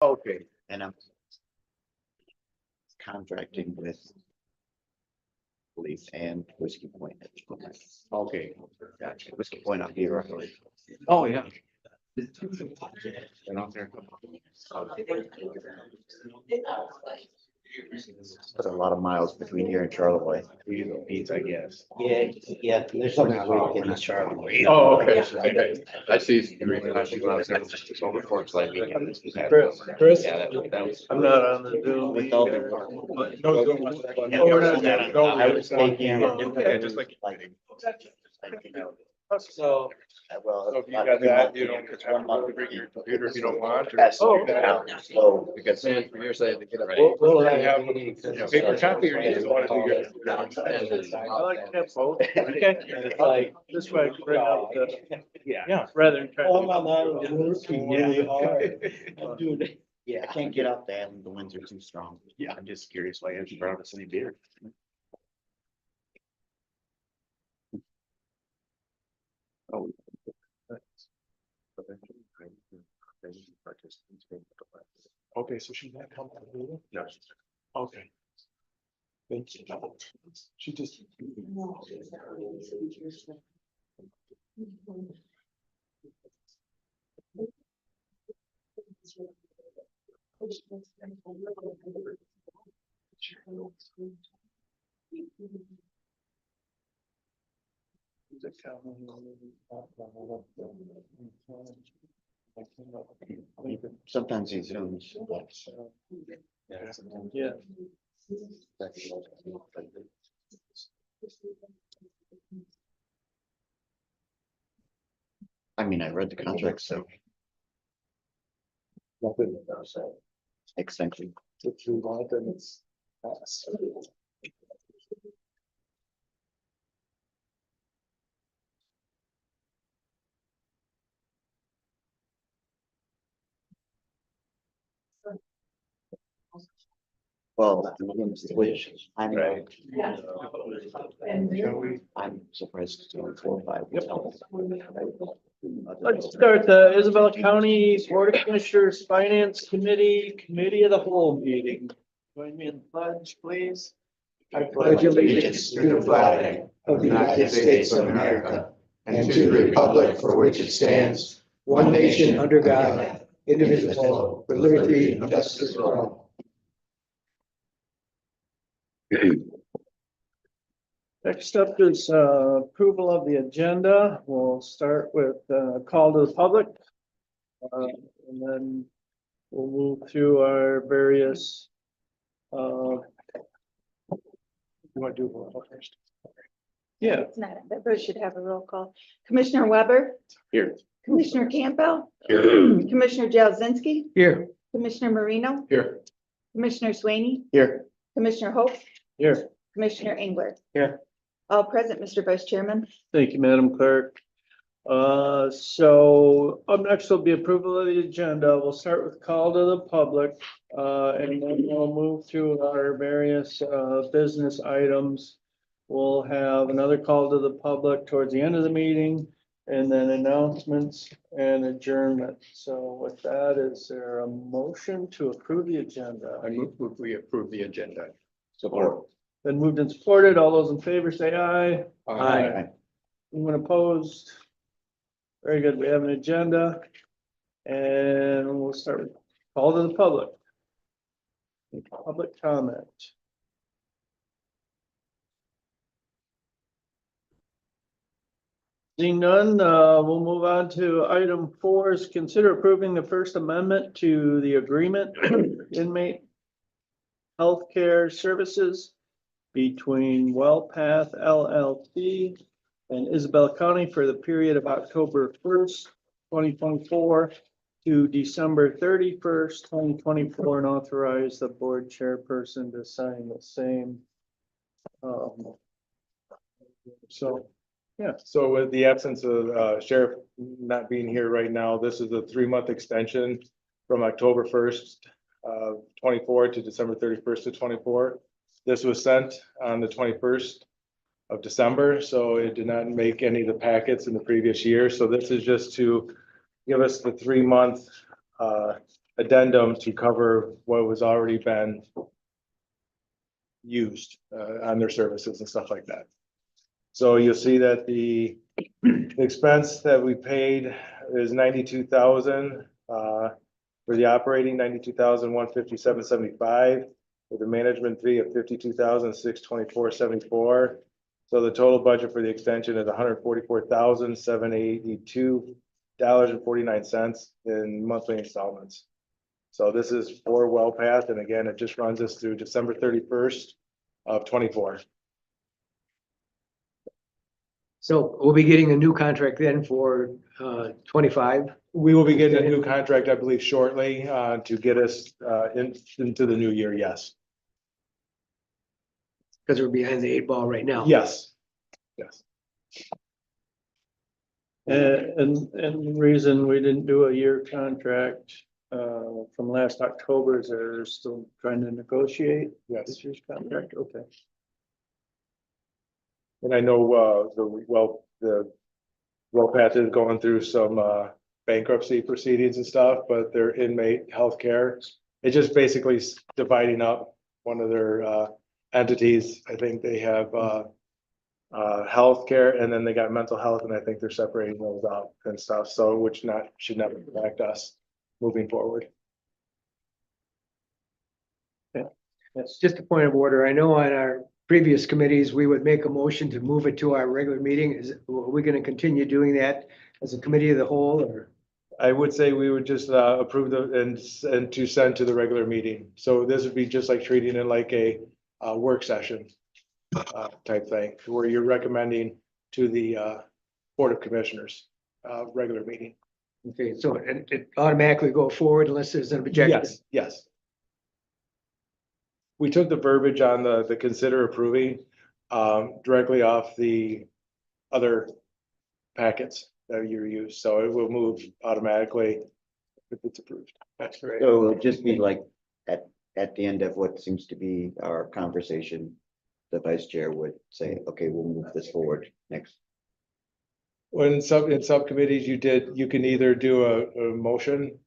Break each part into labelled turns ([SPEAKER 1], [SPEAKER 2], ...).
[SPEAKER 1] Okay.
[SPEAKER 2] and I'm contracting with Police and Whiskey Point.
[SPEAKER 1] Okay, gotcha.
[SPEAKER 2] Whiskey Point up here, roughly.
[SPEAKER 1] Oh, yeah. And out there.
[SPEAKER 2] Put a lot of miles between here and Charlevoix.
[SPEAKER 1] Beats, I guess.
[SPEAKER 3] Yeah, there's something wrong in the Charlie.
[SPEAKER 1] Oh, okay. I see. The reason I should go out there just to over for like.
[SPEAKER 4] Chris,
[SPEAKER 1] Yeah, that was.
[SPEAKER 4] I'm not on the Zoom.
[SPEAKER 2] With all the-
[SPEAKER 3] I was thinking.
[SPEAKER 1] Yeah, just like.
[SPEAKER 3] So.
[SPEAKER 2] Well.
[SPEAKER 1] So if you got that, you don't
[SPEAKER 2] It's 1 month.
[SPEAKER 1] bring your computer if you don't want.
[SPEAKER 2] Yes.
[SPEAKER 4] Oh,
[SPEAKER 2] So, because
[SPEAKER 1] For your side to get it.
[SPEAKER 4] We'll
[SPEAKER 1] You
[SPEAKER 4] have-
[SPEAKER 1] have paper copy or you just want to do your.
[SPEAKER 4] I like to have both. Okay.
[SPEAKER 3] It's like.
[SPEAKER 4] This way I can bring up the,
[SPEAKER 1] Yeah.
[SPEAKER 4] rather than trying.
[SPEAKER 3] Oh, my God, I'm working really hard. I'm doing it.
[SPEAKER 2] I
[SPEAKER 3] Yeah.
[SPEAKER 2] can't get up there and the winds are too strong.
[SPEAKER 1] Yeah, I'm just curious why you brought us any beer. Oh. Okay, so she's not coming to the meeting? No. Okay. Thank you. She just.
[SPEAKER 2] Sometimes he zooms.
[SPEAKER 4] Yeah.
[SPEAKER 2] I mean, I read the contract, so extension.
[SPEAKER 1] If you want, then it's.
[SPEAKER 2] Well, which I'm,
[SPEAKER 1] Right. Shall we?
[SPEAKER 2] I'm surprised it's only 4 or 5.
[SPEAKER 4] Let's start the Isabella County Board of Commissioners Finance Committee of the Whole meeting. Join me in the pledge, please.
[SPEAKER 5] I pledge allegiance to the flag of the United States of America and to the republic for which it stands, one nation under God, indivisible, with liberty and justice for all.
[SPEAKER 4] Next up is approval of the agenda. We'll start with call to the public. And then we'll move through our various.
[SPEAKER 1] You want to do roll call first?
[SPEAKER 4] Yeah,
[SPEAKER 6] It's not, but we should have a roll call. Commissioner Weber,
[SPEAKER 1] Here.
[SPEAKER 6] Commissioner Campbell,
[SPEAKER 1] Here.
[SPEAKER 6] Commissioner Jazinski,
[SPEAKER 4] here,
[SPEAKER 6] Commissioner Marino,
[SPEAKER 1] Here.
[SPEAKER 6] Commissioner Swaney,
[SPEAKER 2] Here,
[SPEAKER 6] Commissioner Hope,
[SPEAKER 4] here.
[SPEAKER 6] Commissioner Engler.
[SPEAKER 4] Here.
[SPEAKER 6] All present, Mr. Vice Chairman.
[SPEAKER 4] Thank you, Madam Clerk. So up next will be approval of the agenda. We'll start with call to the public. And then we'll move through our various business items. We'll have another call to the public towards the end of the meeting, and then announcements and adjournment. So with that, is there a motion to approve the agenda?
[SPEAKER 1] I move we approve the agenda.
[SPEAKER 2] support.
[SPEAKER 4] Been moved and supported. All those in favor say aye.
[SPEAKER 1] Aye.
[SPEAKER 4] Anyone opposed? Very good. We have an agenda. And we'll start with call to the public. Public comment. Seeing none, we'll move on to item 4 is consider approving the First Amendment to the agreement inmate healthcare services between WellPath LLC and Isabella County for the period of October 1st, 2024 to December 31st, 2024, and authorize the board chairperson to sign the same. So, yeah.
[SPEAKER 7] So with the absence of Sheriff not being here right now, this is a 3-month extension from October 1st, 24 to December 31st to 24. This was sent on the 21st of December, so it did not make any of the packets in the previous year. So this is just to give us the 3-month addendum to cover what was already been used on their services and stuff like that. So you'll see that the expense that we paid is 92,000 for the operating, 92,157.75, with a management fee of 52,624.74. So the total budget for the extension is $144,782.49 in monthly installments. So this is for WellPath, and again, it just runs us through December 31st of 24.
[SPEAKER 5] So we'll be getting a new contract then for 25.
[SPEAKER 7] We will be getting a new contract, I believe, shortly to get us into the new year. Yes.
[SPEAKER 5] Because we're behind the 8 ball right now.
[SPEAKER 7] Yes. Yes.
[SPEAKER 4] And the reason we didn't do a year contract from last October is they're still trying to negotiate
[SPEAKER 7] Yes.
[SPEAKER 4] this year's contract. Okay.
[SPEAKER 7] And I know the WellPath is going through some bankruptcy proceedings and stuff, but their inmate healthcare, it's just basically dividing up one of their entities. I think they have healthcare, and then they got mental health, and I think they're separating those out and stuff. So which should never impact us moving forward.
[SPEAKER 4] Yes.
[SPEAKER 5] Just a point of order. I know on our previous committees, we would make a motion to move it to our regular meeting. Are we going to continue doing that as a committee of the whole, or?
[SPEAKER 7] I would say we would just approve and to send to the regular meeting. So this would be just like treating it like a work session type thing, where you're recommending to the Board of Commissioners regular meeting.
[SPEAKER 5] Okay, so it automatically go forward unless there's an objection.
[SPEAKER 7] Yes, yes. We took the verbiage on the consider approving directly off the other packets that you use, so it will move automatically if it's approved.
[SPEAKER 4] That's right.
[SPEAKER 2] So it'll just be like at the end of what seems to be our conversation, the vice chair would say, okay, we'll move this forward next.
[SPEAKER 7] When in subcommittees, you can either do a motion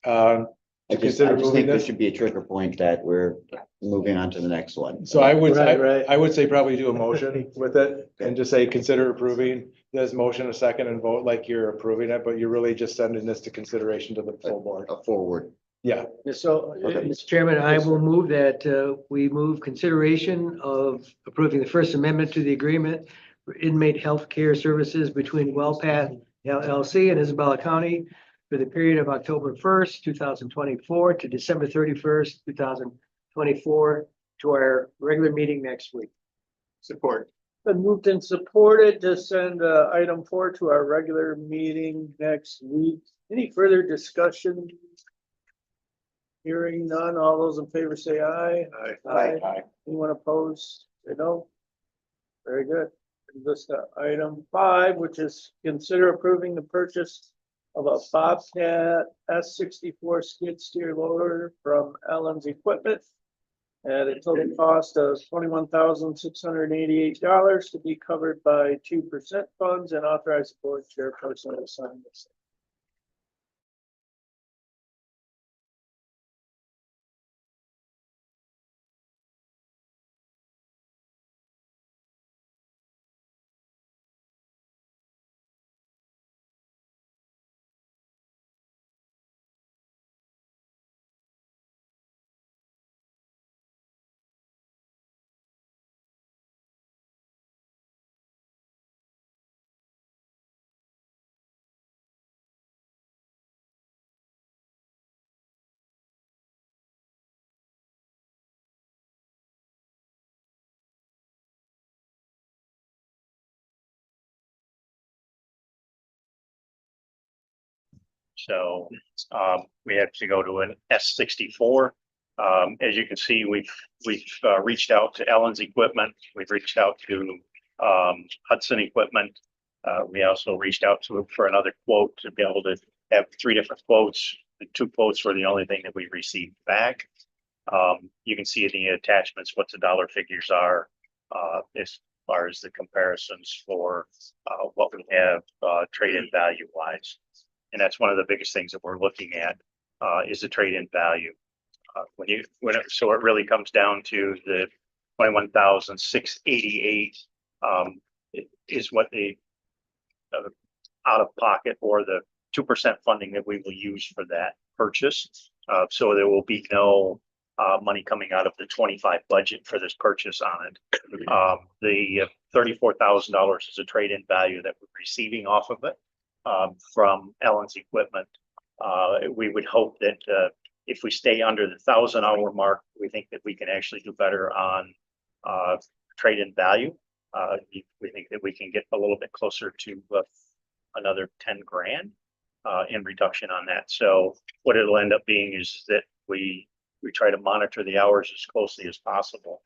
[SPEAKER 2] I
[SPEAKER 7] to
[SPEAKER 2] just
[SPEAKER 7] consider
[SPEAKER 2] think
[SPEAKER 7] moving
[SPEAKER 2] there
[SPEAKER 7] this.
[SPEAKER 2] should be a trigger point that we're moving on to the next one.
[SPEAKER 7] So I would,
[SPEAKER 4] Right.
[SPEAKER 7] I would say probably do a motion with it and just say, consider approving this motion a second and vote like you're approving it, but you're really just sending this to consideration to the full board.
[SPEAKER 2] A forward.
[SPEAKER 7] Yeah,
[SPEAKER 4] So
[SPEAKER 5] Mr. Chairman, I will move that we move consideration of approving the First Amendment to the agreement for inmate health care services between WellPath LLC and Isabella County for the period of October 1st, 2024 to December 31st, 2024 to our regular meeting next week.
[SPEAKER 1] Support.
[SPEAKER 4] been moved and supported to send item 4 to our regular meeting next week. Any further discussion? Hearing none, all those in favor say aye.
[SPEAKER 1] Aye.
[SPEAKER 4] Anyone opposed, say no. Very good. This to item 5, which is consider approving the purchase of a Bobcat S64 skid steer loader from Allen's Equipment at a total cost of $21,688 to be covered by 2% funds, and authorize the board chairperson to sign this.
[SPEAKER 8] So we have to go to an S64. As you can see, we've reached out to Allen's Equipment. We've reached out to Hudson Equipment. We also reached out to for another quote to be able to have 3 different quotes. The 2 quotes were the only thing that we received back. You can see in the attachments what the dollar figures are as far as the comparisons for what we have trade-in value wise. And that's one of the biggest things that we're looking at is the trade-in value. So it really comes down to the 21,688 is what the out of pocket or the 2% funding that we will use for that purchase. So there will be no money coming out of the 25 budget for this purchase on it. The $34,000 is a trade-in value that we're receiving off of it from Ellen's Equipment. We would hope that if we stay under the 1,000-hour mark, we think that we can actually do better on trade-in value. We think that we can get a little bit closer to another 10 grand in reduction on that. So what it'll end up being is that we try to monitor the hours as closely as possible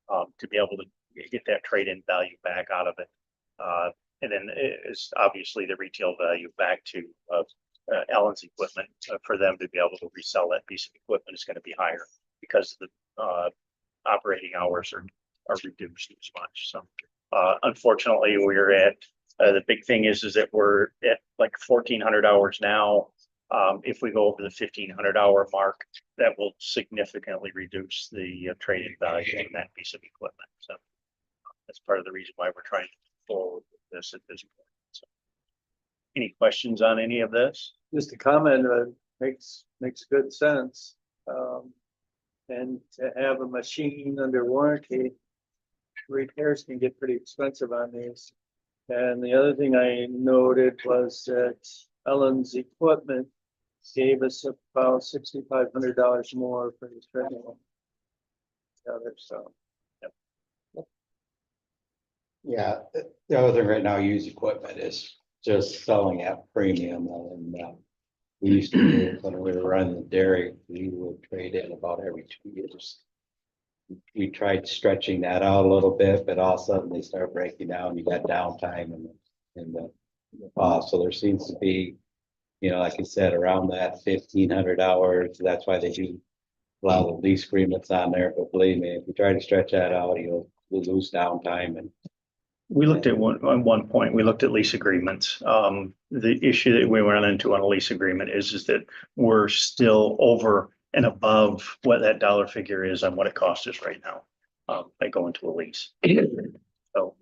[SPEAKER 8] to be able to get that trade-in value back out of it. And then it's obviously the retail value back to Ellen's Equipment for them to be able to resell that piece of equipment is going to be higher because the operating hours are reduced as much. So unfortunately, we're at the big thing is that we're at like 1,400 hours now. If we go over the 1,500-hour mark, that will significantly reduce the trade-in value in that piece of equipment. So that's part of the reason why we're trying to move forward with this at this point. So, any questions on any of this?
[SPEAKER 4] Just a comment, makes good sense. And to have a machine under warranty, repairs can get pretty expensive on these. And the other thing I noted was that Ellen's Equipment gave us about $6,500 more for this treadmill. So.
[SPEAKER 5] Yeah, the other thing right now, used equipment is just selling at premium, and we used to do it when we were running the dairy, we would trade in about every 2 years. We tried stretching that out a little bit, but all of a sudden they start breaking down. You got downtime and so there seems to be, like you said, around that 1,500 hours. That's why they do a lot of lease agreements on there. But believe me, if you try to stretch that out, you'll lose downtime. And
[SPEAKER 8] we looked at one point, we looked at lease agreements. The issue that we run into on a lease agreement is that we're still over and above what that dollar figure is on what it costs us right now by going to a lease. So,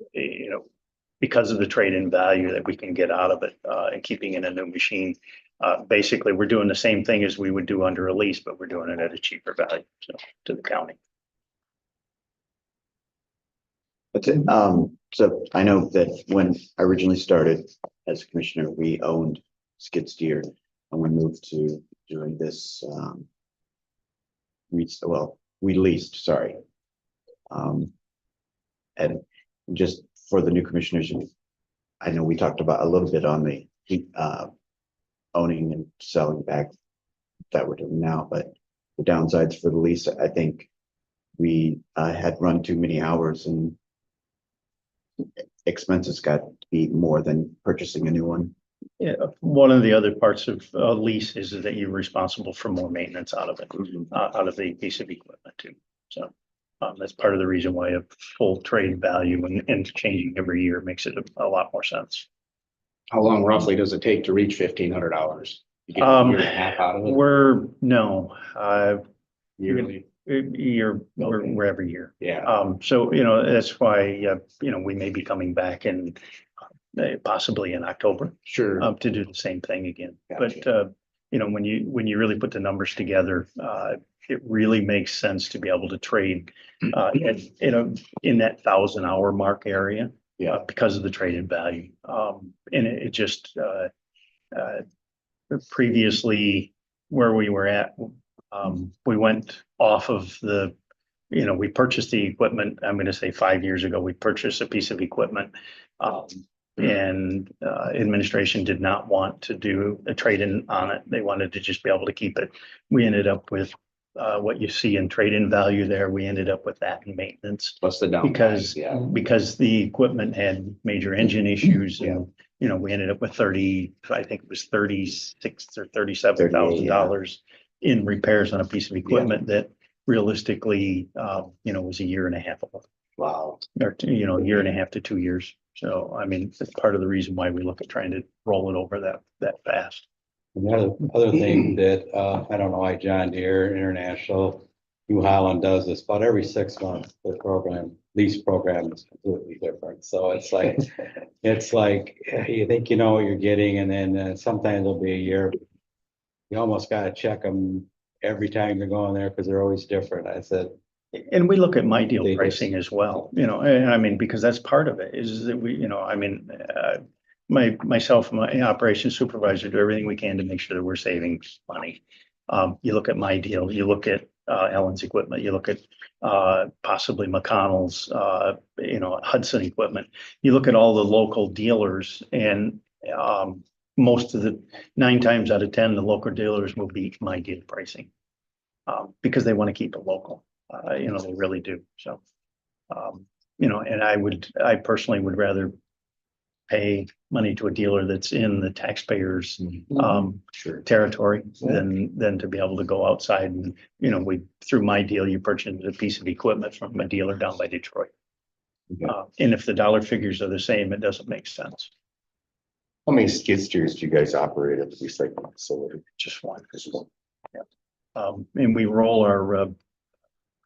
[SPEAKER 8] because of the trade-in value that we can get out of it and keeping in a new machine, basically we're doing the same thing as we would do under a lease, but we're doing it at a cheaper value to the county.
[SPEAKER 2] That's it. So I know that when I originally started as a commissioner, we owned skid steer, and we moved to doing this. We leased, sorry. And just for the new commissioners, I know we talked about a little bit on the owning and selling back that we're doing now, but the downsides for the lease, I think we had run too many hours and expenses got to be more than purchasing a new one.
[SPEAKER 8] Yeah, one of the other parts of a lease is that you're responsible for more maintenance out of it, out of the piece of equipment too. So that's part of the reason why a full trade value and changing every year makes it a lot more sense.
[SPEAKER 3] How long roughly does it take to reach 1,500 hours? You get a year and a half out of it?
[SPEAKER 8] We're
[SPEAKER 3] Yearly.
[SPEAKER 8] we're every year.
[SPEAKER 3] Yeah.
[SPEAKER 8] So, that's why, we may be coming back in possibly in October.
[SPEAKER 3] Sure.
[SPEAKER 8] To do the same thing again.
[SPEAKER 3] Gotcha.
[SPEAKER 8] But, when you really put the numbers together, it really makes sense to be able to trade, in that 1,000-hour mark area.
[SPEAKER 3] Yeah.
[SPEAKER 8] Because of the trade-in value. And it just, previously where we were at, we went off of we purchased the equipment. I'm going to say 5 years ago, we purchased a piece of equipment. And administration did not want to do a trade-in on it. They wanted to just be able to keep it. We ended up with what you see in trade-in value there. We ended up with that in maintenance.
[SPEAKER 3] Plus the downtime.
[SPEAKER 8] Because the equipment had major engine issues and, we ended up with $36,000 or $37,000 in repairs on a piece of equipment that realistically, was a year and a half old.
[SPEAKER 3] Wow.
[SPEAKER 8] Or, a year and a half to 2 years. So, I mean, it's part of the reason why we look at trying to roll it over that fast.
[SPEAKER 9] And the other thing that, I don't know why John Deere International, New Holland does this, about every 6 months, their lease program is completely different. So it's like, you think you know what you're getting, and then sometimes it'll be a year. You almost gotta check them every time you're going there, because they're always different. I said,
[SPEAKER 8] And we look at my deal
[SPEAKER 9] They just-
[SPEAKER 8] pricing as well, you know, and I mean, because that's part of it is that we, you know, I mean, myself, my operations supervisor do everything we can to make sure that we're saving money. You look at my deal, you look at Ellen's equipment, you look at possibly McConnell's, you know, Hudson equipment. You look at all the local dealers, and most of the 9 times out of 10, the local dealers will beat my deal pricing. Because they want to keep it local. You know, they really do. So, you know, and I personally would rather pay money to a dealer that's in the taxpayers
[SPEAKER 2] Sure.
[SPEAKER 8] territory than to be able to go outside and, you know, through my deal, you purchase a piece of equipment from a dealer down by Detroit.
[SPEAKER 2] Okay.
[SPEAKER 8] And if the dollar figures are the same, it doesn't make sense.
[SPEAKER 5] How many skid steers do you guys operate at the recycling facility?
[SPEAKER 8] Just one. Yeah. And we roll our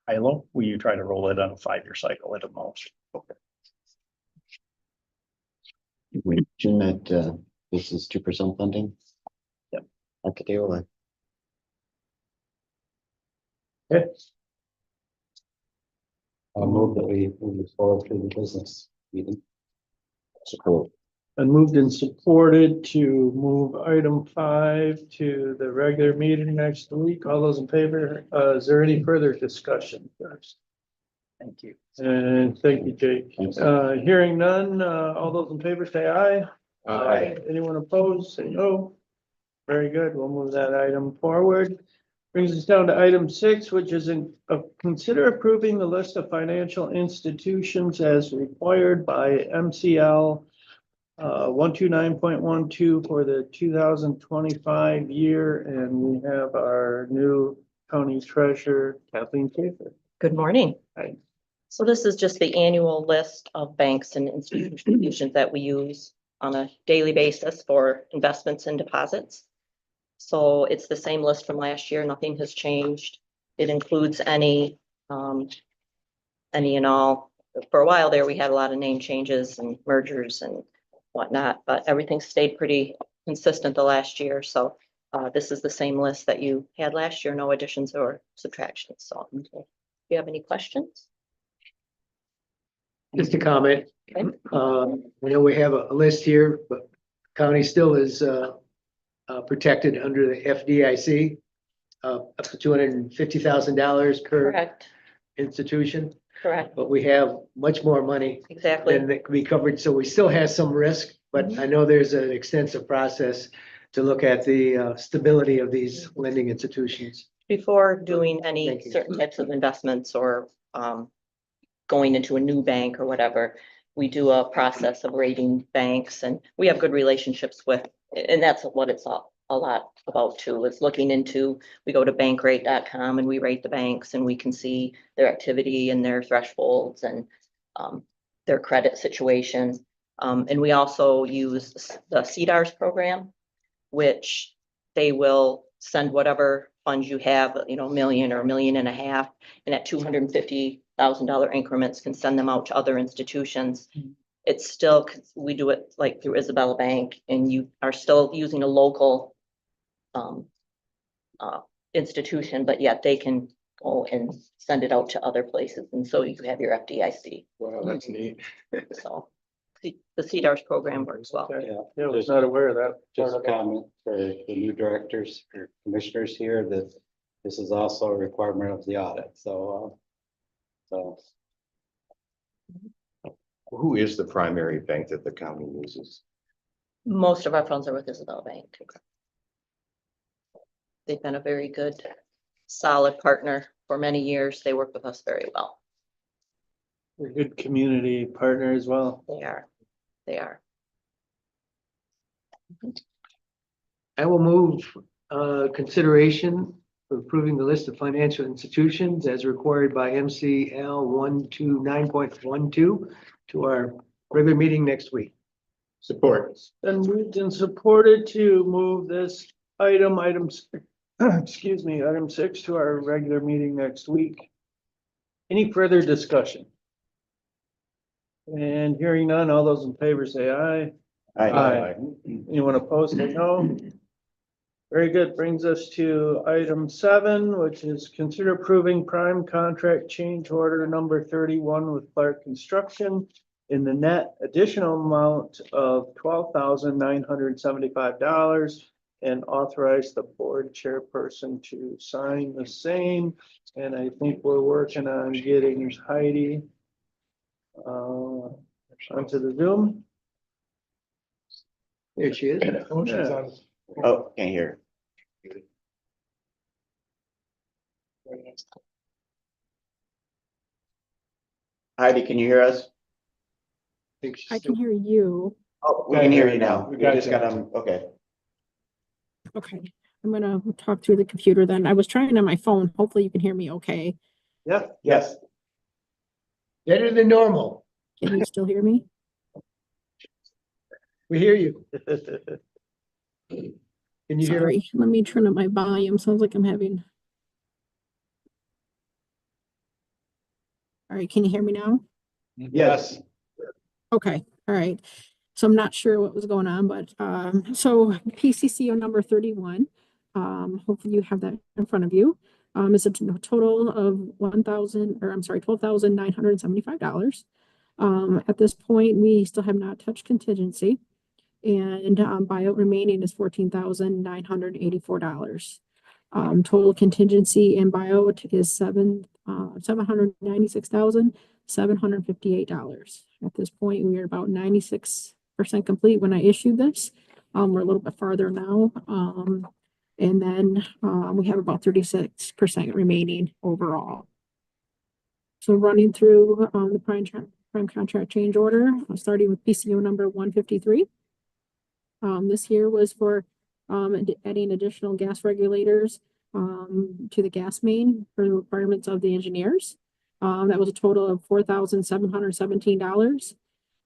[SPEAKER 8] ILO, we try to roll it on a 5-year cycle at the most.
[SPEAKER 2] We mentioned that this is 2% funding.
[SPEAKER 8] Yep.
[SPEAKER 2] At the deal.
[SPEAKER 9] I'll move that we move forward to the business meeting.
[SPEAKER 2] Support.
[SPEAKER 4] And moved and supported to move item 5 to the regular meeting next week. All those in favor, is there any further discussion first?
[SPEAKER 8] Thank you.
[SPEAKER 4] And thank you, Jake.
[SPEAKER 2] Thanks.
[SPEAKER 4] Hearing none, all those in favor say aye. Anyone opposed, say no. Very good. We'll move that item forward. Brings us down to item 6, which is consider approving the list of financial institutions as required by MCL 129.12 for the 2025 year. And we have our new county treasurer, Kathleen Schaefer.
[SPEAKER 10] Good morning.
[SPEAKER 4] Hi.
[SPEAKER 10] So this is just the annual list of banks and institutions that we use on a daily basis for investments and deposits. So it's the same list from last year. Nothing has changed. It includes any and all. For a while there, we had a lot of name changes and mergers and whatnot, but everything stayed pretty consistent the last year. So this is the same list that you had last year, no additions or subtractions. So if you have any questions?
[SPEAKER 5] Just a comment.
[SPEAKER 10] Okay.
[SPEAKER 5] We know we have a list here, but county still is protected under the FDIC. Up to $250,000 per
[SPEAKER 10] Correct,
[SPEAKER 5] institution,
[SPEAKER 10] correct,
[SPEAKER 5] but we have much more money
[SPEAKER 10] exactly.
[SPEAKER 5] than that can be covered. So we still have some risk, but I know there's an extensive process to look at the stability of these lending institutions.
[SPEAKER 10] Before doing any
[SPEAKER 5] Thank you.
[SPEAKER 10] certain types of investments or going into a new bank or whatever, we do a process of rating banks, and we have good relationships with, and that's what it's a lot about too, is looking into, we go to bankrate.com and we rate the banks, and we can see their activity and their thresholds and their credit situation. And we also use the CDARS program, which they will send whatever funds you have, you know, $1 million or $1.5 million, and at $250,000 increments can send them out to other institutions. It's still, we do it like through Isabella Bank, and you are still using a local institution, but yet they can go and send it out to other places. And so you have your FDIC.
[SPEAKER 7] Wow, that's neat.
[SPEAKER 10] So the CDARS program works well.
[SPEAKER 4] Okay. Yeah, I was not aware of that.
[SPEAKER 9] Just a comment for the new directors or commissioners here that this is also a requirement of the audit. So
[SPEAKER 5] Who is the primary bank that the county uses?
[SPEAKER 10] Most of our funds are with Isabella Bank. They've been a very good, solid partner for many years. They work with us very well.
[SPEAKER 4] We're a good community partner as well.
[SPEAKER 10] They are. They are.
[SPEAKER 5] I will move consideration for approving the list of financial institutions as required by MCL 129.12 to our regular meeting next week.
[SPEAKER 7] Support.
[SPEAKER 4] Then moved and supported to move this items, excuse me, item 6 to our regular meeting next week. Any further discussion? And hearing none, all those in favor say aye.
[SPEAKER 2] Aye.
[SPEAKER 4] Anyone opposed, say no. Very good. Brings us to item 7, which is consider approving prime contract change order number 31 with Clark Construction in the net additional amount of $12,975 and authorize the board chairperson to sign the same. And I think we're working on getting Heidi onto the Zoom.
[SPEAKER 5] There she is.
[SPEAKER 1] Oh, she's on.
[SPEAKER 2] Oh, can't hear. Heidi, can you hear us?
[SPEAKER 11] I can hear you.
[SPEAKER 2] Oh, we can hear you now.
[SPEAKER 1] We
[SPEAKER 2] We
[SPEAKER 1] got
[SPEAKER 2] just
[SPEAKER 1] you.
[SPEAKER 2] got okay.
[SPEAKER 11] Okay, I'm gonna talk through the computer then. I was trying on my phone. Hopefully you can hear me okay.
[SPEAKER 4] Yeah.
[SPEAKER 1] Yes.
[SPEAKER 5] Better than normal.
[SPEAKER 11] Can you still hear me?
[SPEAKER 5] We hear you. Can you hear?
[SPEAKER 11] Sorry, let me turn up my volume. Sounds like I'm having. All right, can you hear me now?
[SPEAKER 1] Yes.
[SPEAKER 11] Okay, all right. So I'm not sure what was going on, but so PCCO number 31. Hopefully you have that in front of you. It's a total of $12,975. At this point, we still have not touched contingency, and buyout remaining is $14,984. Total contingency and buyout is $796,758. At this point, we are about 96% complete when I issued this. We're a little bit farther now. And then we have about 36% remaining overall. So running through the prime contract change order, starting with PCO number 153. This here was for adding additional gas regulators to the gas main for the requirements of the engineers. That was a total of $4,717.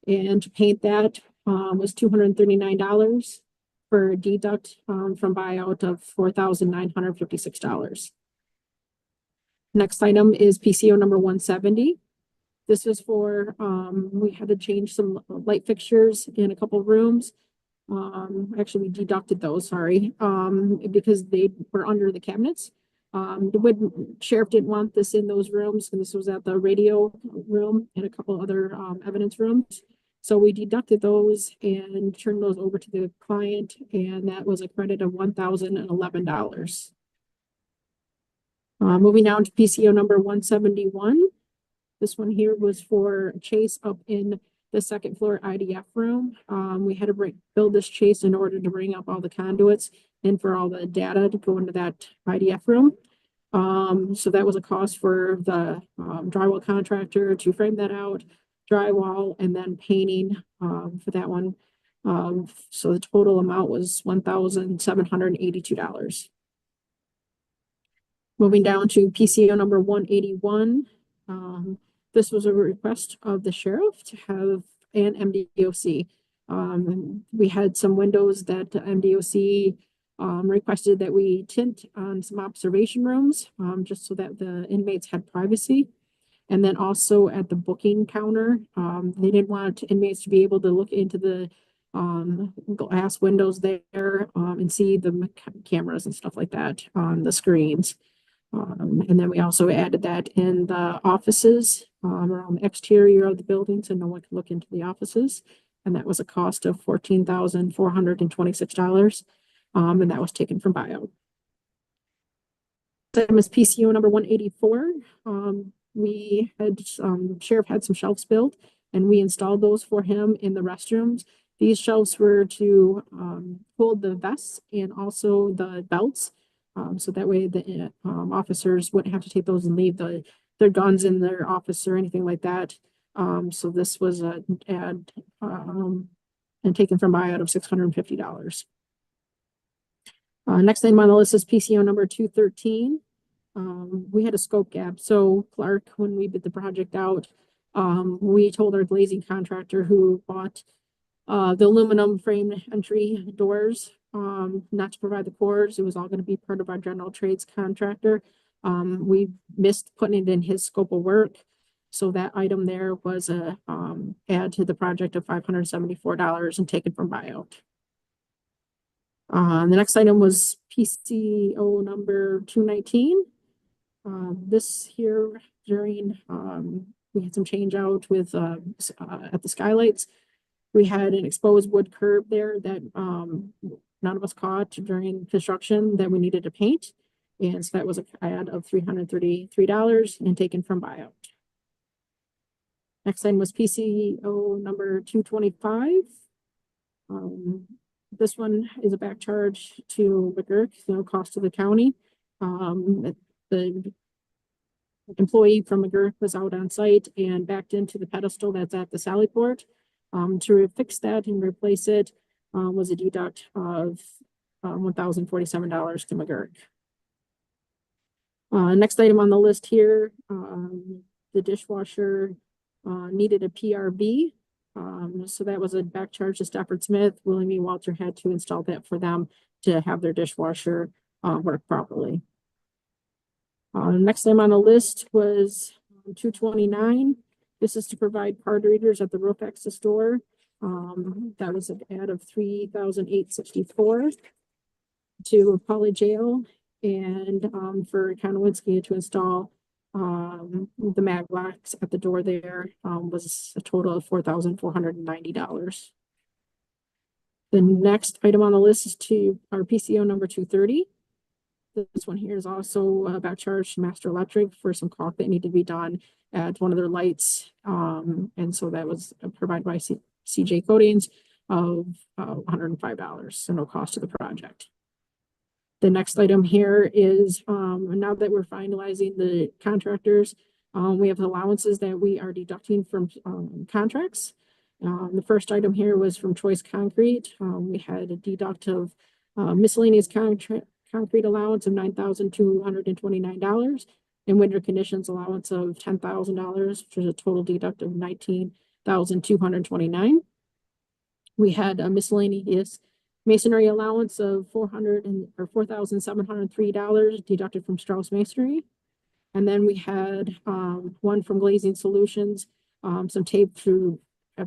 [SPEAKER 11] And to paint that was $239 for a deduct from buyout of $4,956. Next item is PCO number 170. This is for, we had to change some light fixtures in a couple of rooms. Actually, we deducted those, sorry, because they were under the cabinets. The sheriff didn't want this in those rooms, and this was at the radio room and a couple other evidence rooms. So we deducted those and turned those over to the client, and that was a credit of $1,011. Moving down to PCO number 171. This one here was for a chase up in the second floor IDF room. We had to build this chase in order to bring up all the conduits and for all the data to go into that IDF room. So that was a cost for the drywall contractor to frame that out, drywall, and then painting for that one. So the total amount was $1,782. Moving down to PCO number 181. This was a request of the sheriff to have an MDOC. We had some windows that MDOC requested that we tint on some observation rooms, just so that the inmates had privacy. And then also at the booking counter, they didn't want inmates to be able to look into the glass windows there and see the cameras and stuff like that on the screens. And then we also added that in the offices around the exterior of the building, so no one could look into the offices. And that was a cost of $14,426. And that was taken from buyout. Item is PCO number 184. We had sheriff had some shelves built, and we installed those for him in the restrooms. These shelves were to hold the vests and also the belts. So that way the officers wouldn't have to take those and leave their guns in their office or anything like that. So this was an add and taken from buyout of $650. Next item on the list is PCO number 213. We had a scope gap. So Clark, when we bid the project out, we told our glazing contractor who bought the aluminum frame entry doors not to provide the cores. It was all gonna be part of our general trades contractor. We missed putting it in his scope of work. So that item there was a, add to the project of $574 and taken from buyout. The next item was PCO number 219. This here during, we had some change out with, at the skylights. We had an exposed wood curb there that, none of us caught during construction that we needed to paint. And so that was an add of $333 and taken from buyout. Next item was PCO number 225. This one is a back charge to McGurk, no cost to the county. The employee from McGurk was out on site and backed into the pedestal that's at the Sally Port. To fix that and replace it was a deduct of $1,047 to McGurk. Next item on the list here, the dishwasher needed a PRB. So that was a back charge to Stafford Smith. William E. Walter had to install that for them to have their dishwasher work properly. Next item on the list was 229. This is to provide card readers at the roof access door. That was an add of $3,864 to Poly Jail and for Konowinski to install the mag locks at the door there was a total of $4,490. The next item on the list is to our PCO number 230. This one here is also about charge to Master Electric for some caulk that needed to be done at one of their lights. And so that was provided by CJ Coatings of $105, so no cost to the project. The next item here is, now that we're finalizing the contractors, we have allowances that we are deducting from contracts. The first item here was from Choice Concrete. We had a deduct of miscellaneous concrete allowance of $9,229 and winter conditions allowance of $10,000, which is a total deduct of $19,229. We had a miscellaneous masonry allowance of $4,703 deducted from Strauss Masonry. And then we had one from Glazing Solutions, some tape through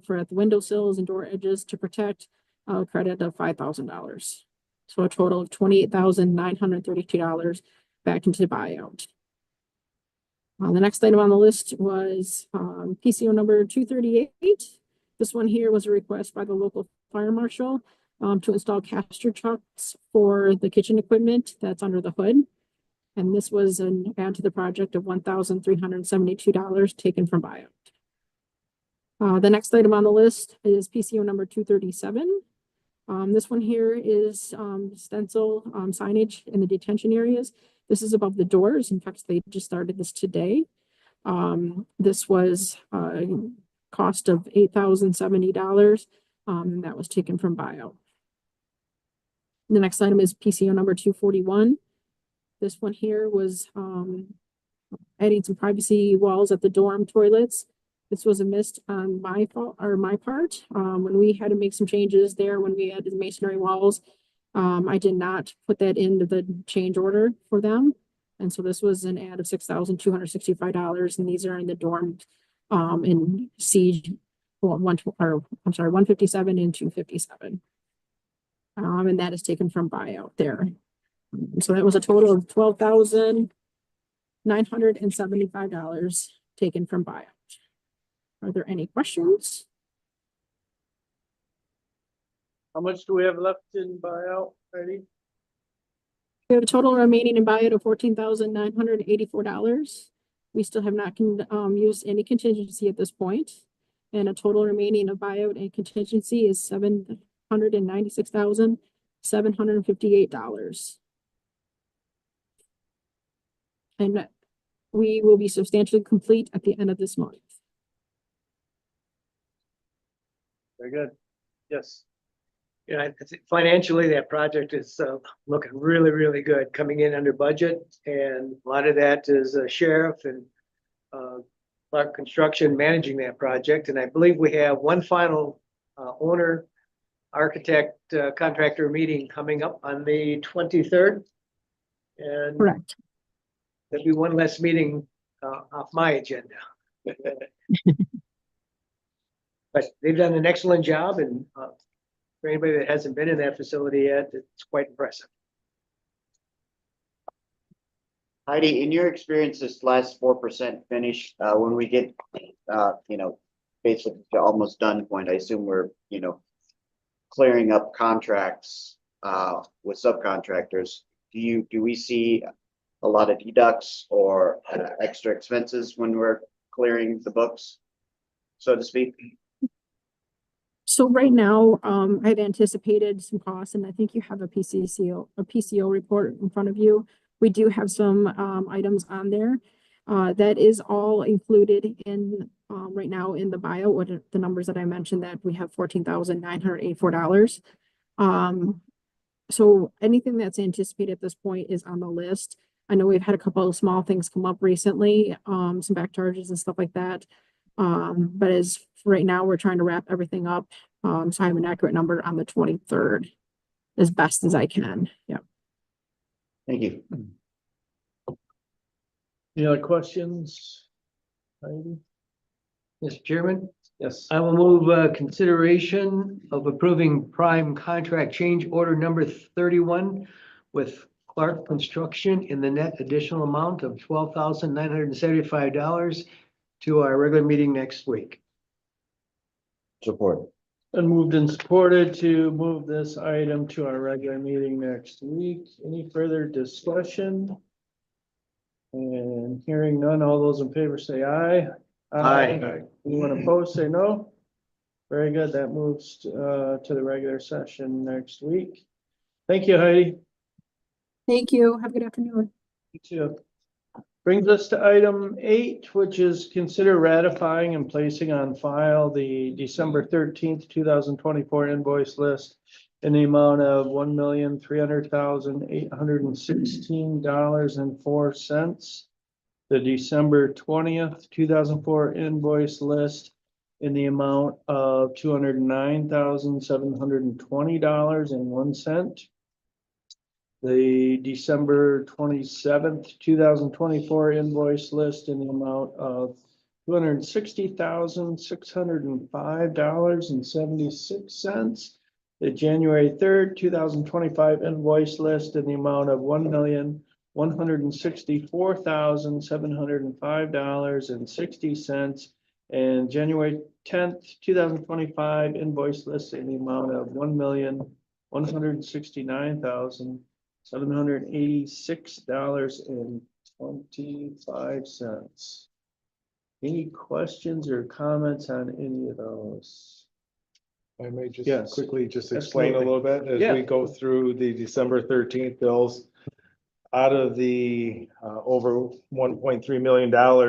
[SPEAKER 11] for at the windowsills and door edges to protect, credit of $5,000. So a total of $28,932 back into buyout. The next item on the list was PCO number 238. This one here was a request by the local fire marshal to install caster trucks for the kitchen equipment that's under the hood. And this was an add to the project of $1,372 taken from buyout. The next item on the list is PCO number 237. This one here is stencil signage in the detention areas. This is above the doors. In fact, they just started this today. This was a cost of $8,070. That was taken from buyout. The next item is PCO number 241. This one here was adding some privacy walls at the dorm toilets. This was a miss on my fault or my part. When we had to make some changes there, when we added the masonry walls, I did not put that into the change order for them. And so this was an add of $6,265, and these are in the dorm in C, well, 157 and 257. And that is taken from buyout there. So that was a total of $12,975 taken from buyout. Are there any questions?
[SPEAKER 4] How much do we have left in buyout, Heidi?
[SPEAKER 11] We have a total remaining in buyout of $14,984. We still have not used any contingency at this point. And a total remaining of buyout and contingency is $796,758. And we will be substantially complete at the end of this month.
[SPEAKER 4] Very good. Yes.
[SPEAKER 5] Yeah, I think financially, that project is looking really, really good, coming in under budget. And a lot of that is Sheriff and Clark Construction managing that project. And I believe we have one final owner architect contractor meeting coming up on the 23rd. And
[SPEAKER 11] Correct.
[SPEAKER 5] there'll be one less meeting off my agenda. But they've done an excellent job, and for anybody that hasn't been in that facility yet, it's quite impressive.
[SPEAKER 2] Heidi, in your experience, this last 4% finish, when we get, basically to almost done point, I assume we're, clearing up contracts, with subcontractors. Do we see a lot of deducts or extra expenses when we're clearing the books, so to speak?
[SPEAKER 11] So right now, I've anticipated some costs, and I think you have a PCO report in front of you. We do have some items on there. That is all included in right now in the bio, what are the numbers that I mentioned, that we have $14,984. So anything that's anticipated at this point is on the list. I know we've had a couple of small things come up recently, some back charges and stuff like that. But as right now, we're trying to wrap everything up. So I have an accurate number on the 23rd as best as I can. Yeah.
[SPEAKER 2] Thank you.
[SPEAKER 4] Any other questions? Heidi?
[SPEAKER 5] Mr. Chairman,
[SPEAKER 4] Yes.
[SPEAKER 5] I will move consideration of approving prime contract change order number 31 with Clark Construction in the net additional amount of $12,975 to our regular meeting next week.
[SPEAKER 2] Support.
[SPEAKER 4] And moved and supported to move this item to our regular meeting next week. Any further discussion? And hearing none, all those in favor say aye.
[SPEAKER 5] Aye.
[SPEAKER 4] Anyone opposed, say no. Very good. That moves to the regular session next week. Thank you, Heidi.
[SPEAKER 11] Thank you. Have a good afternoon.
[SPEAKER 4] You too. Brings us to item 8, which is consider ratifying and placing on file the December 13th, 2024 invoice list in the amount of $1,300,816.04. The December 20th, 2004 invoice list in the amount of $209,720.01. The December 27th, 2024 invoice list in the amount of $260,605.76. The January 3rd, 2025 invoice list in the amount of $1,164,705.60. And January 10th, 2025 invoice list in the amount of $1,169,786.25. Any questions or comments on any of those?
[SPEAKER 7] I may just
[SPEAKER 4] Yes.
[SPEAKER 7] quickly just explain a
[SPEAKER 4] Absolutely.
[SPEAKER 7] little bit as
[SPEAKER 4] Yeah.
[SPEAKER 7] we go through the December 13th bills. Out of the over $1.3 million, out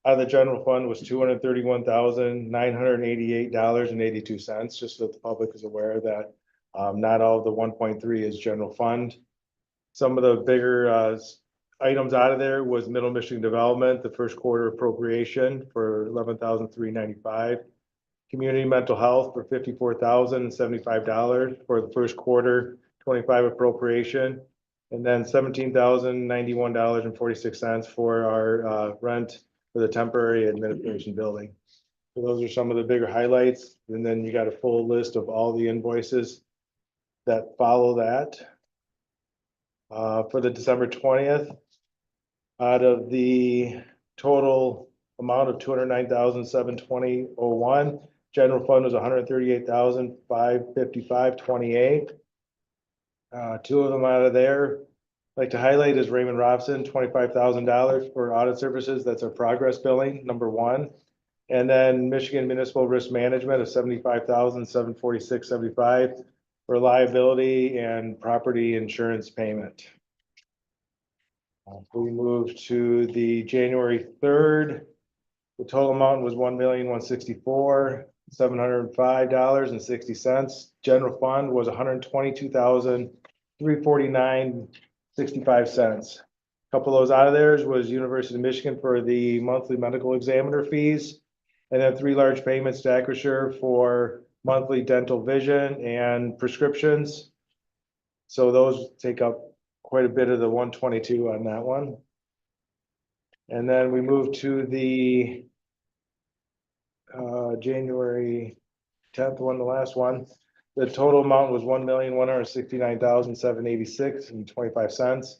[SPEAKER 7] of the general fund was $231,988.82, just so the public is aware that not all of the 1.3 is general fund. Some of the bigger items out of there was Middle Michigan Development, the first quarter appropriation for $11,395. Community Mental Health for $54,075 for the first quarter 25 appropriation. And then $17,091.46 for our rent for the temporary administration building. So those are some of the bigger highlights. And then you got a full list of all the invoices that follow that. For the December 20th, out of the total amount of $209,720.01, general fund was $138,555.28. Two of them out of there, I'd like to highlight is Raymond Robson, $25,000 for audit services. That's our progress billing, number one. And then Michigan Municipal Risk Management of $75,746.75 for liability and property insurance payment. We move to the January 3rd. The total amount was $1,164,705.60. General fund was $122,349.65. A couple of those out of theirs was University of Michigan for the monthly medical examiner fees. And then 3 large payments to Acrisure for monthly dental vision and prescriptions. So those take up quite a bit of the 122 on that one. And then we move to the January 10th one, the last one. The total amount was $1,169,786.25.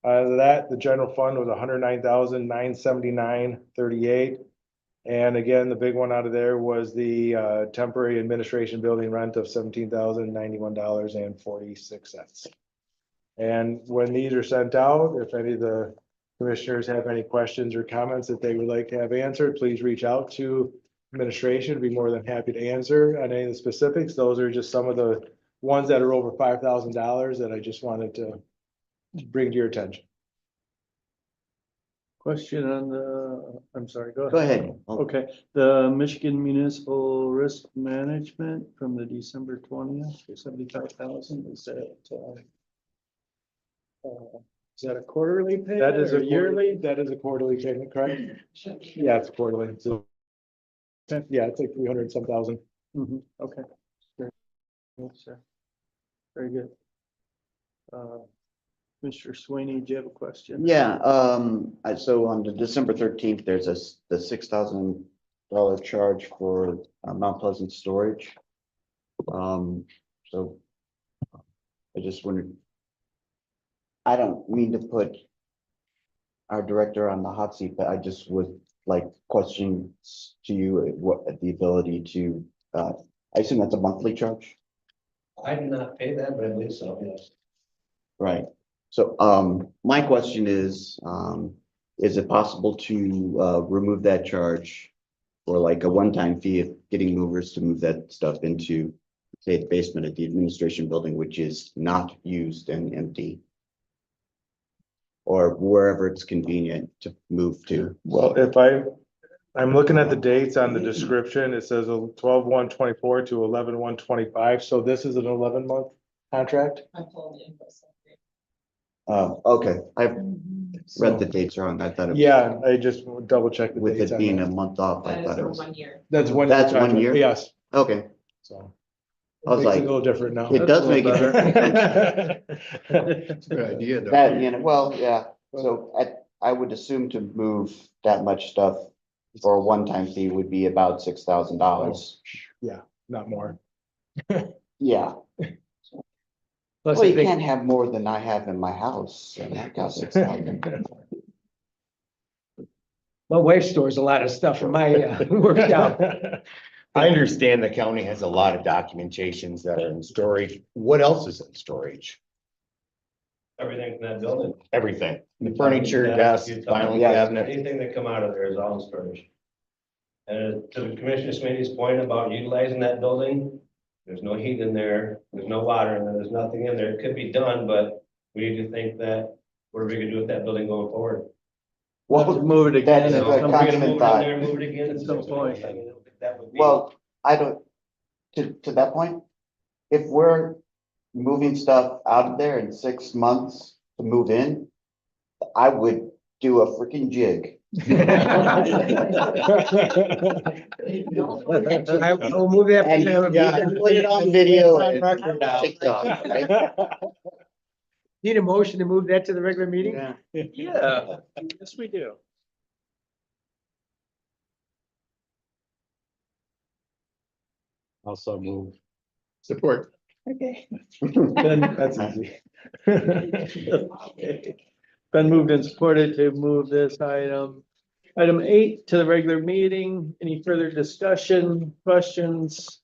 [SPEAKER 7] Out of that, the general fund was $109,979.38. And again, the big one out of there was the temporary administration building rent of $17,091.46. And when these are sent out, if any of the commissioners have any questions or comments that they would like to have answered, please reach out to administration. Be more than happy to answer on any of the specifics. Those are just some of the ones that are over $5,000 that I just wanted to bring to your attention.
[SPEAKER 4] Question on the, I'm sorry, go ahead.
[SPEAKER 2] Go ahead.
[SPEAKER 4] Okay, the Michigan Municipal Risk Management from the December 20th, 75,000, is that a quarterly payment?
[SPEAKER 7] That is
[SPEAKER 4] or
[SPEAKER 7] a yearly, that is a quarterly payment, correct? Yeah, it's quarterly. So yeah, it's like 300 and some thousand.
[SPEAKER 4] Mhm, okay. Great. Yes, sir. Very good. Mr. Sweeney, do you have a question?
[SPEAKER 2] Yeah, so on the December 13th, there's the $6,000 charge for Mount Pleasant storage. So I just wondered, I don't mean to put our director on the hot seat, but I just would like questions to you, what the ability to, I assume that's a monthly charge,
[SPEAKER 5] I do not pay that, but I believe so, yes.
[SPEAKER 2] right? So, my question is it possible to, remove that charge for like a one-time fee of getting movers to move that stuff into, say, the basement of the administration building, which is not used and empty? Or wherever it's convenient to move to.
[SPEAKER 7] Well, I'm looking at the dates on the description. It says 12/1/24 to 11/1/25. So this is an 11-month contract.
[SPEAKER 2] Okay, I've read the dates wrong. I thought it was,
[SPEAKER 7] Yeah, I just double checked the
[SPEAKER 2] with
[SPEAKER 7] dates
[SPEAKER 2] it
[SPEAKER 7] on
[SPEAKER 2] being
[SPEAKER 7] that.
[SPEAKER 2] a month off, I thought it was,
[SPEAKER 7] That's one.
[SPEAKER 2] That's 1
[SPEAKER 7] contract.
[SPEAKER 2] year?
[SPEAKER 7] Yes,
[SPEAKER 2] okay.
[SPEAKER 7] so.
[SPEAKER 2] I was
[SPEAKER 7] Makes it
[SPEAKER 2] like,
[SPEAKER 7] a little different now.
[SPEAKER 2] it does make it,
[SPEAKER 5] Good idea, though.
[SPEAKER 2] that, well, yeah, so I would assume to move that much stuff for a one-time fee would be about $6,000.
[SPEAKER 7] Not more.
[SPEAKER 2] Yeah,
[SPEAKER 5] Plus,
[SPEAKER 2] well,
[SPEAKER 5] I
[SPEAKER 2] you
[SPEAKER 5] think,
[SPEAKER 2] can't have more than I have in my house, and that costs $6,000.
[SPEAKER 5] my wife stores a lot of stuff in my workshop.
[SPEAKER 12] I understand the county has a lot of documentations that are in storage. What else is in storage?
[SPEAKER 13] Everything from that building.
[SPEAKER 12] Everything, the furniture, desks, filing cabinet.
[SPEAKER 13] Anything that come out of there is all in storage. And to the Commissioner Smitty's point about utilizing that building, there's no heat in there, there's no water in there, there's nothing in there. It could be done, but we need to think that, what are we gonna do with that building going forward?
[SPEAKER 4] Well, move it
[SPEAKER 2] That
[SPEAKER 4] again.
[SPEAKER 2] is
[SPEAKER 4] at
[SPEAKER 2] a
[SPEAKER 4] some-
[SPEAKER 13] We're gonna
[SPEAKER 2] constant
[SPEAKER 13] move it in
[SPEAKER 2] thought.
[SPEAKER 13] there, move it again.
[SPEAKER 4] At some point.
[SPEAKER 13] That would be-
[SPEAKER 2] Well, I don't, to that point, if we're moving stuff out of there in 6 months to move in, I would do a freaking jig.
[SPEAKER 5] I will move that.
[SPEAKER 2] And put it on video and TikTok, right?
[SPEAKER 5] Need a motion to move that to the regular meeting?
[SPEAKER 2] Yeah.
[SPEAKER 4] Yeah, yes, we do.
[SPEAKER 9] Also move.
[SPEAKER 5] Support.
[SPEAKER 6] Okay.
[SPEAKER 7] That's easy.
[SPEAKER 4] Okay. Been moved and supported to move this item. Item 8 to the regular meeting. Any further discussion, questions?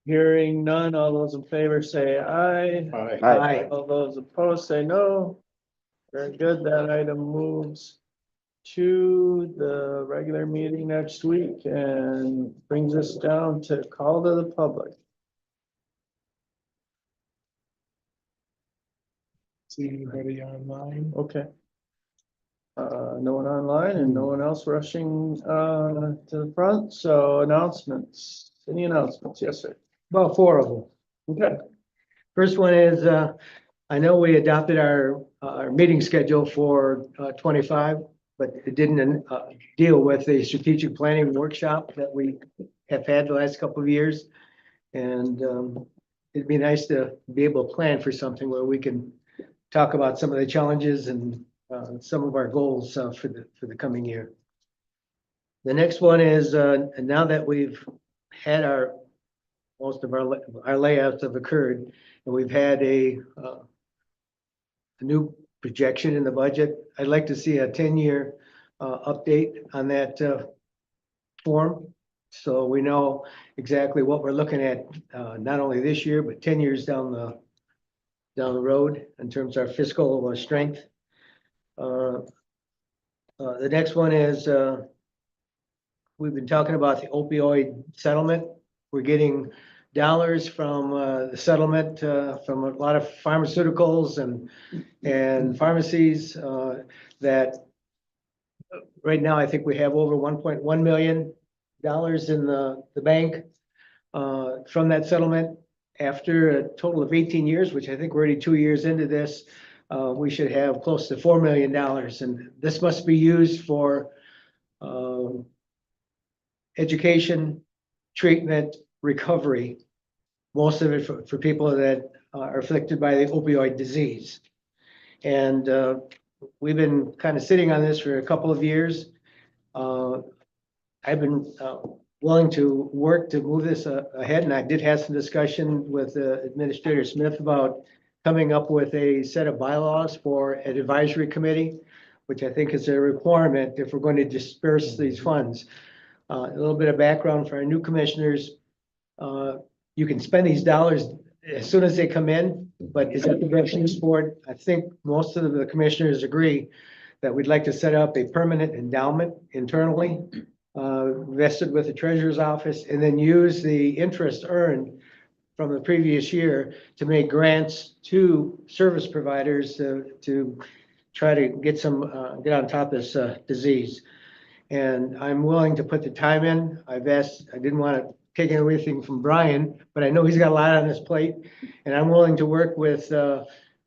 [SPEAKER 4] Hearing none. All those in favor say aye.
[SPEAKER 5] Aye.
[SPEAKER 4] All those opposed say no. Very good. That item moves to the regular meeting next week and brings us down to call to the public.
[SPEAKER 7] See anybody online?
[SPEAKER 4] Okay. No one online and no one else rushing to the front, so announcements, any announcements? Yes, sir.
[SPEAKER 5] About 4 of them.
[SPEAKER 4] Okay.
[SPEAKER 5] First one is, I know we adopted our meeting schedule for 25, but it didn't deal with the strategic planning workshop that we have had the last couple of years. And it'd be nice to be able to plan for something where we can talk about some of the challenges and some of our goals for the coming year. The next one is, now that we've had most of our layouts have occurred, and we've had a new projection in the budget, I'd like to see a 10-year update on that form. So we know exactly what we're looking at, not only this year, but 10 years down the road in terms of our fiscal strength. The next one is, we've been talking about the opioid settlement. We're getting dollars from the settlement from a lot of pharmaceuticals and pharmacies that right now I think we have over $1.1 million in the bank from that settlement. After a total of 18 years, which I think we're already 2 years into this, we should have close to $4 million. And this must be used for education, treatment, recovery, most of it for people that are afflicted by the opioid disease. And we've been kind of sitting on this for a couple of years. I've been willing to work to move this ahead, and I did have some discussion with Administrator Smith about coming up with a set of bylaws for an advisory committee, which I think is a requirement if we're going to disperse these funds. A little bit of background for our new commissioners. You can spend these dollars as soon as they come in, but is that the best use for it? I think most of the commissioners agree that we'd like to set up a permanent endowment internally, vested with the treasurer's office, and then use the interest earned from the previous year to make grants to service providers to try to get on top of this disease. And I'm willing to put the time in. I didn't want to take anything from Brian, but I know he's got a lot on his plate. And I'm willing to work with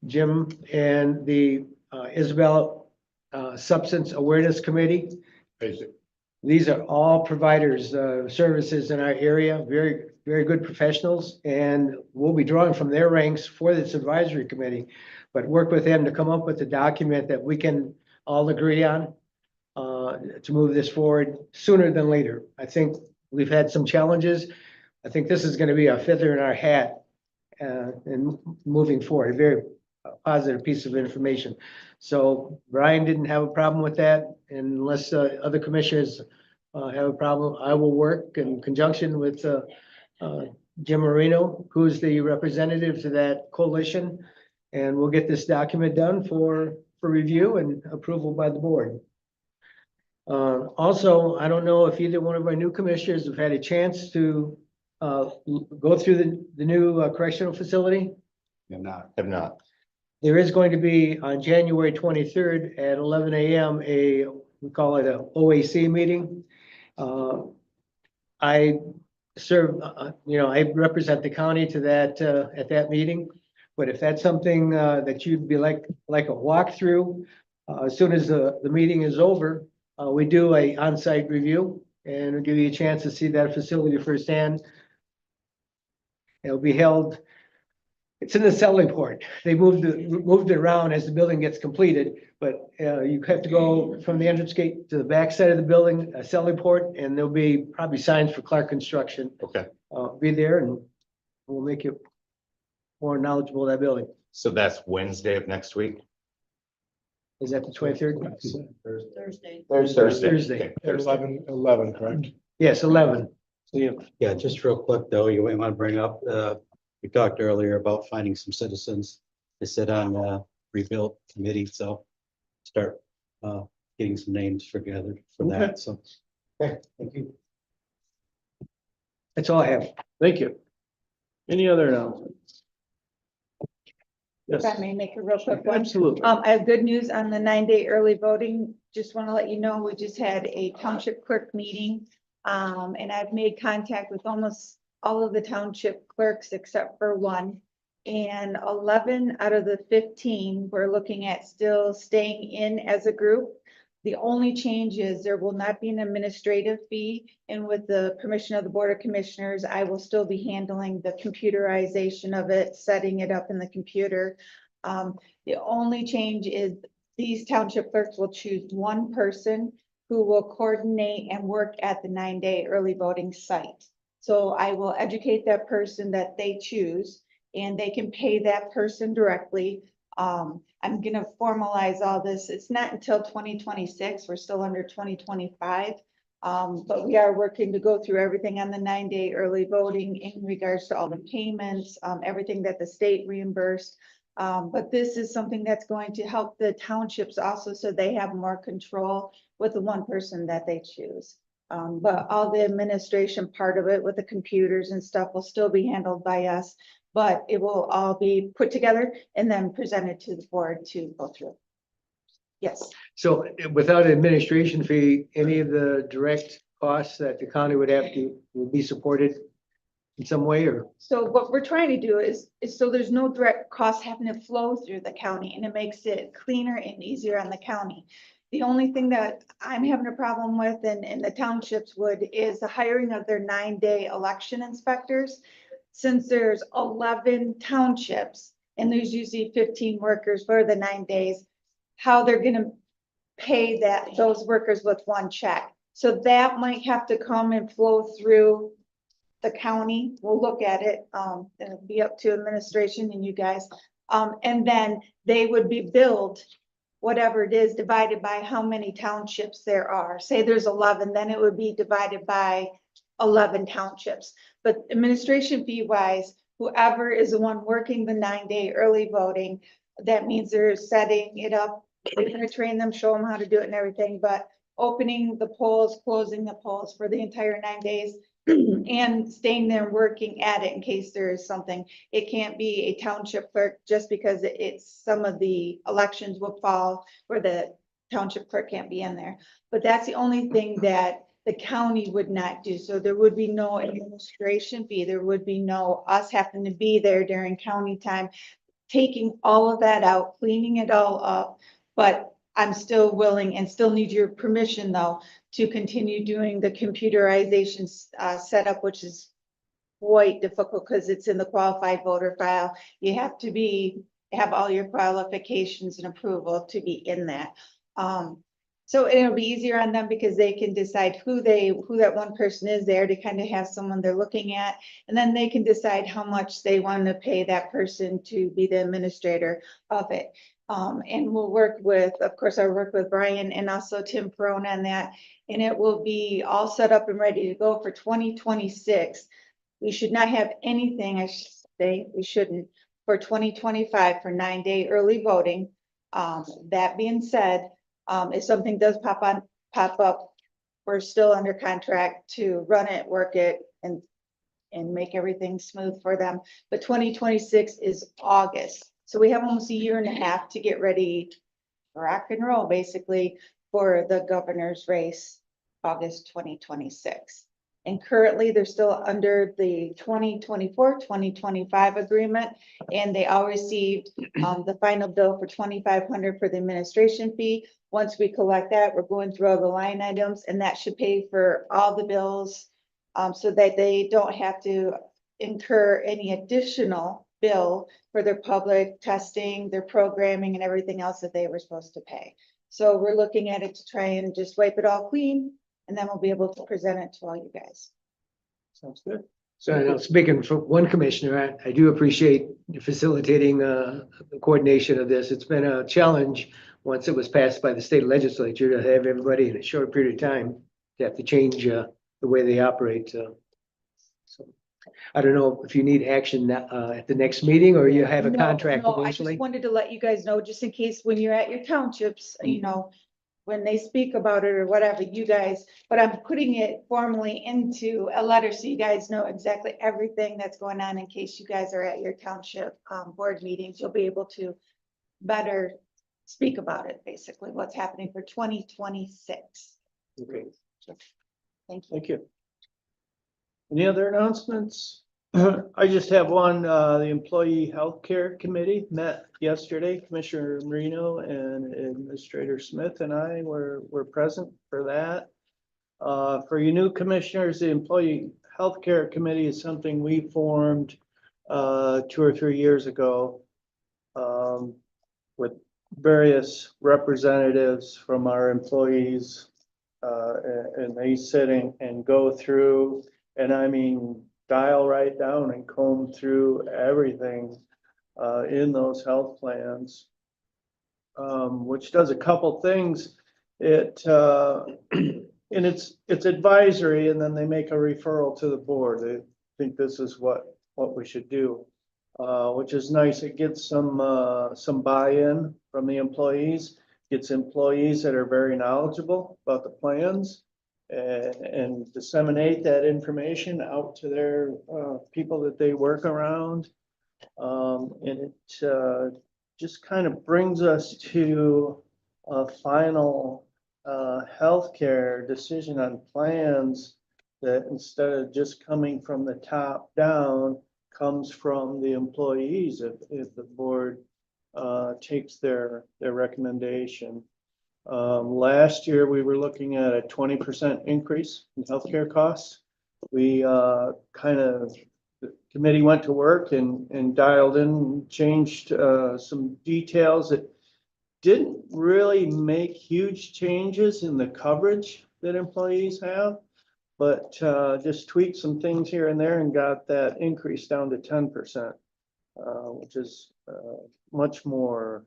[SPEAKER 5] Jim and the Isabel Substance Awareness Committee. These are all providers of services in our area, very, very good professionals, and we'll be drawing from their ranks for this advisory committee, but work with them to come up with a document that we can all agree on to move this forward sooner than later. I think we've had some challenges. I think this is going to be a feather in our hat and moving forward, a very positive piece of information. So Brian didn't have a problem with that, and unless other commissioners have a problem, I will work in conjunction with Jim Marino, who's the representative to that coalition, and we'll get this document done for review and approval by the board. Also, I don't know if either one of our new commissioners have had a chance to go through the new correctional facility.
[SPEAKER 12] Have not.
[SPEAKER 5] There is going to be on January 23rd at 11 a.m. we call it a OAC meeting. I serve, I represent the county to that at that meeting. But if that's something that you'd be like a walkthrough, as soon as the meeting is over, we do a on-site review and we'll give you a chance to see that facility firsthand. It'll be held. It's in the selling port. They moved it around as the building gets completed, but you have to go from the entrance gate to the back side of the building, a selling port, and there'll be probably signs for Clark Construction.
[SPEAKER 12] Okay.
[SPEAKER 5] Be there and we'll make you more knowledgeable of that building.
[SPEAKER 12] So that's Wednesday of next week?
[SPEAKER 5] Is that the 23rd?
[SPEAKER 10] Thursday.
[SPEAKER 5] Thursday.
[SPEAKER 12] Okay.
[SPEAKER 7] 11, correct?
[SPEAKER 5] Yes, 11.
[SPEAKER 9] Yeah, just real quick though, you might want to bring up, we talked earlier about finding some citizens to sit on rebuild committee, so start getting some names together for
[SPEAKER 5] Okay.
[SPEAKER 9] that, so.
[SPEAKER 5] Okay, thank you. That's all I have.
[SPEAKER 4] Thank you. Any other announcements? Yes,
[SPEAKER 6] If I may make a real quick one.
[SPEAKER 4] absolutely.
[SPEAKER 6] I have good news on the 9-day early voting. Just want to let you know, we just had a township clerk meeting. And I've made contact with almost all of the township clerks except for one. And 11 out of the 15 we're looking at still staying in as a group. The only change is there will not be an administrative fee, and with the permission of the Board of Commissioners, I will still be handling the computerization of it, setting it up in the computer. The only change is these township clerks will choose one person who will coordinate and work at the 9-day early voting site. So I will educate that person that they choose, and they can pay that person directly. I'm gonna formalize all this. It's not until 2026. We're still under 2025. But we are working to go through everything on the 9-day early voting in regards to all the payments, everything that the state reimbursed. But this is something that's going to help the townships also, so they have more control with the one person that they choose. But all the administration part of it with the computers and stuff will still be handled by us. But it will all be put together and then presented to the board to go through. Yes.
[SPEAKER 5] So without an administration fee, any of the direct costs that the county would have to, will be supported in some way, or?
[SPEAKER 6] So what we're trying to do is so there's no direct cost having to flow through the county, and it makes it cleaner and easier on the county. The only thing that I'm having a problem with, and the townships would, is the hiring of their 9-day election inspectors. Since there's 11 townships and there's usually 15 workers for the 9 days, how they're gonna pay those workers with one check. So that might have to come and flow through the county. We'll look at it. It'll be up to administration and you guys. And then they would be billed whatever it is divided by how many townships there are. Say there's 11, then it would be divided by 11 townships. But administration fee wise, whoever is the one working the 9-day early voting, that means they're setting it up. They're gonna train them, show them how to do it and everything, but opening the polls, closing the polls for the entire 9 days and staying there working at it in case there is something. It can't be a township clerk just because it's some of the elections will fall where the township clerk can't be in there. But that's the only thing that the county would not do. So there would be no administration fee. There would be no us having to be there during county time, taking all of that out, cleaning it all up. But I'm still willing and still need your permission though, to continue doing the computerization setup, which is quite difficult because it's in the qualified voter file. You have to have all your qualifications and approval to be in that. So it'll be easier on them because they can decide who that one person is there to kind of have someone they're looking at. And then they can decide how much they want to pay that person to be the administrator of it. And we'll work with, of course, I work with Brian and also Tim Perone on that. And it will be all set up and ready to go for 2026. We should not have anything, I should say, we shouldn't, for 2025 for 9-day early voting. That being said, if something does pop up, we're still under contract to run it, work it, and make everything smooth for them. But 2026 is August. So we have almost a year and a half to get ready, rock and roll, basically, for the governor's race, August 2026. And currently, they're still under the 2024-2025 agreement, and they all received the final bill for $2,500 for the administration fee. Once we collect that, we're going through all the line items, and that should pay for all the bills, so that they don't have to incur any additional bill for their public testing, their programming, and everything else that they were supposed to pay. So we're looking at it to try and just wipe it all clean, and then we'll be able to present it to all you guys.
[SPEAKER 5] Sounds good. So I know, speaking for one commissioner, I do appreciate you facilitating the coordination of this. It's been a challenge once it was passed by the state legislature to have everybody in a short period of time to have to change the way they operate. So I don't know if you need action at the next meeting or you have a contract
[SPEAKER 6] No, I
[SPEAKER 5] eventually.
[SPEAKER 6] just wanted to let you guys know, just in case when you're at your townships, you know, when they speak about it or whatever, you guys, but I'm putting it formally into a letter so you guys know exactly everything that's going on in case you guys are at your township board meetings. You'll be able to better speak about it, basically, what's happening for 2026.
[SPEAKER 5] Okay.
[SPEAKER 6] Thank you.
[SPEAKER 4] Thank you. Any other announcements? I just have one, the Employee Healthcare Committee met yesterday. Commissioner Marino and Administrator Smith and I were present for that. For you new commissioners, the Employee Healthcare Committee is something we formed 2 or 3 years ago with various representatives from our employees. And they sit and go through, and I mean, dial right down and comb through everything in those health plans. Which does a couple things. It and it's advisory, and then they make a referral to the board. They think this is what we should do, which is nice. It gets some buy-in from the employees. Gets employees that are very knowledgeable about the plans and disseminate that information out to their people that they work around. And it just kind of brings us to a final healthcare decision on plans that, instead of just coming from the top down, comes from the employees if the board takes their recommendation. Last year, we were looking at a 20% increase in healthcare costs. We the committee went to work and dialed in, changed some details that didn't really make huge changes in the coverage that employees have, but just tweaked some things here and there and got that increase down to 10%, which is much more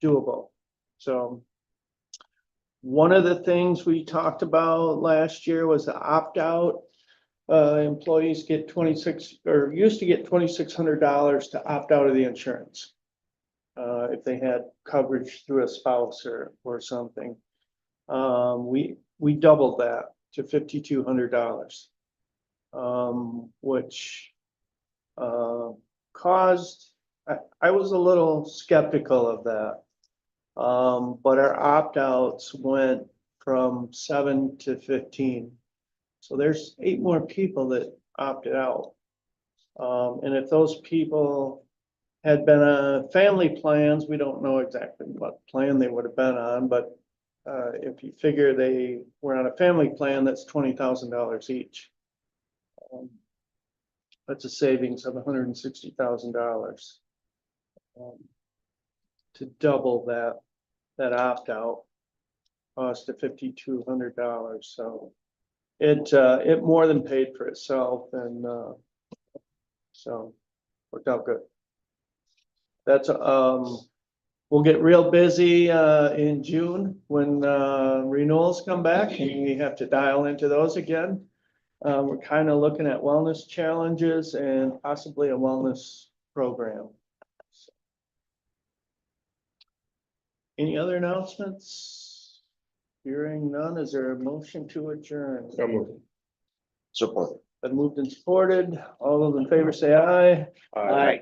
[SPEAKER 4] doable. So one of the things we talked about last year was the opt-out. Employees get used to get $2,600 to opt out of the insurance if they had coverage through a spouse or something. We doubled that to $5,200, which caused, I was a little skeptical of that. But our opt-outs went from 7 to 15. So there's 8 more people that opted out. And if those people had been on family plans, we don't know exactly what plan they would have been on, but if you figure they were on a family plan, that's $20,000 each. That's a savings of $160,000 to double that opt-out cost of $5,200. So it more than paid for itself, and so worked out good. That's we'll get real busy in June when renewals come back, and we have to dial into those again. We're kind of looking at wellness challenges and possibly a wellness program. Any other announcements? Hearing none, is there a motion to adjourn?
[SPEAKER 7] So moved.
[SPEAKER 2] Support.
[SPEAKER 4] Been moved and supported. All those in favor say aye.
[SPEAKER 7] Aye.